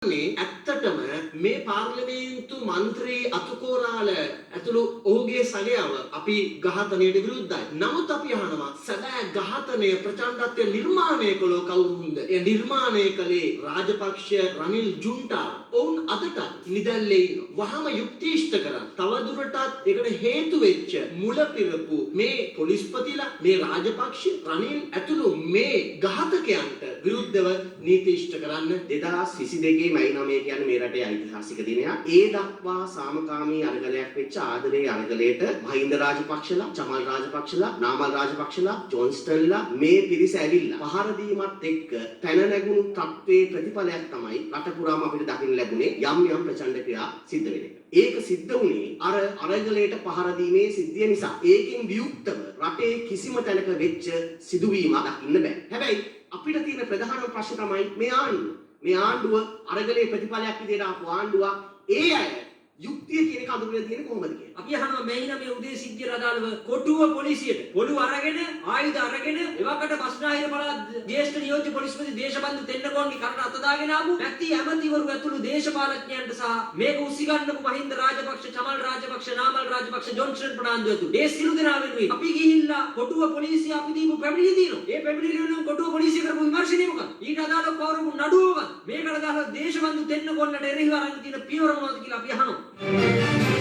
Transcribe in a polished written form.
මේ ඇත්තටම මේ පාර්ලිමේන්තු මන්ත්‍රී අතුකෝරාල ඇතුළු ඔහුගේ සගයව අපි ඝාතනයට විරුද්ධයි. නමුත් අපි අහනවා සැබෑ ඝාතනය ප්‍රචණ්ඩත්වය නිර්මාණය කළෝ කවුරුන්ද? ඒ නිර්මාණය කළේ රාජපක්ෂ රනිල් ජුන්ටා. ඔවුන් අදට නිදැල්ලේ ඉන්නවා. වහම යුක්තිෂ්ඨ කරන් තවදුරටත් ඒකට හේතු වෙච්ච මුල පිරපු මේ පොලිස්පතිලා මේ රාජපක්ෂ රනිල් ඇතුළු මේ ඝාතකයන්ට විරුද්ධව නීති ඉෂ්ට කරන්න 2022 මයි 9 කියන්නේ මේ රටේ ඓතිහාසික දිනයක්. ඒ දක්වා සාමකාමී අරගලයක් වෙච්ච ආදරේ අරගලයට මහින්ද රාජපක්ෂලා, චමල් රාජපක්ෂලා, නාමල් රාජපක්ෂලා, ජොන්ස්ටන්ලා මේ පිරිස ඇවිල්ලා පහර දීමත් එක්ක පැන නැගුණු තත්ත්වයේ ප්‍රතිඵලයක් තමයි රට පුරාම අපිට දකින්න ලැබුණේ යම් ප්‍රචණ්ඩ ක්‍රියා සිද්ධ වෙන එක. ඒක සිද්ධ වුණේ අර අරගලයට පහර දීමේ සිද්ධිය නිසා. ඒකෙන් වියුක්තව රටේ කිසිම තැනක වෙච්ච සිදුවීමක් දකින්න බෑ. හැබැයි අපිට තියෙන ප්‍රධානම ප්‍රශ්න තමයි මේ ආණ්ඩුව. මේ ආණ්ඩුව අරගලේ ප්‍රතිඵලයක් විදිහට ආපු ආණ්ඩුවක්. ඒ අය යුක්තිය කියන එක අඳුරලා තියෙන්නේ කොහොමද කියලා. අපි අහනවා මෙයින මේ උදේ සිද්ධියට අදාළව කොටුව පොලිසියට පොළු අරගෙන ආයුධ අරගෙන එවකට බස්නාහිර පළාත් ජ්‍යෙෂ්ඨ නියෝජ්‍ය පොලිස්පති දේශබන්දු තෙන්නකෝන්ගේ කරට අත දාගෙන ආපු නැති ඇමතිවරු ඇතුළු දේශපාලඥයන්ට සහ මේක උසිගන්නපු මහින්ද රාජපක්ෂ, චමල් රාජපක්ෂ, නාමල් රාජපක්ෂ, ජොන්සන් ප්‍රනාන්දු ඇතුළු ඒ සිළු දෙනා වෙනුවෙන් අපි ගිහිල්ලා කොටුව පොලිසිය අපි දීපු පැමිණිලි දිනවා. ඒ පැමිණිලි වෙනුවෙන් කොටුව පොලිසිය කරපු විමර්ශනය මොකක්ද? ඊට අදාළව පවරපු නඩුව මොකක්ද? මේකට අදාළව දේශබන්දු තෙන්නකෝන්ට එරෙහිව අරන් තියෙන පියවර මොනවද කියලා අපි අහනවා.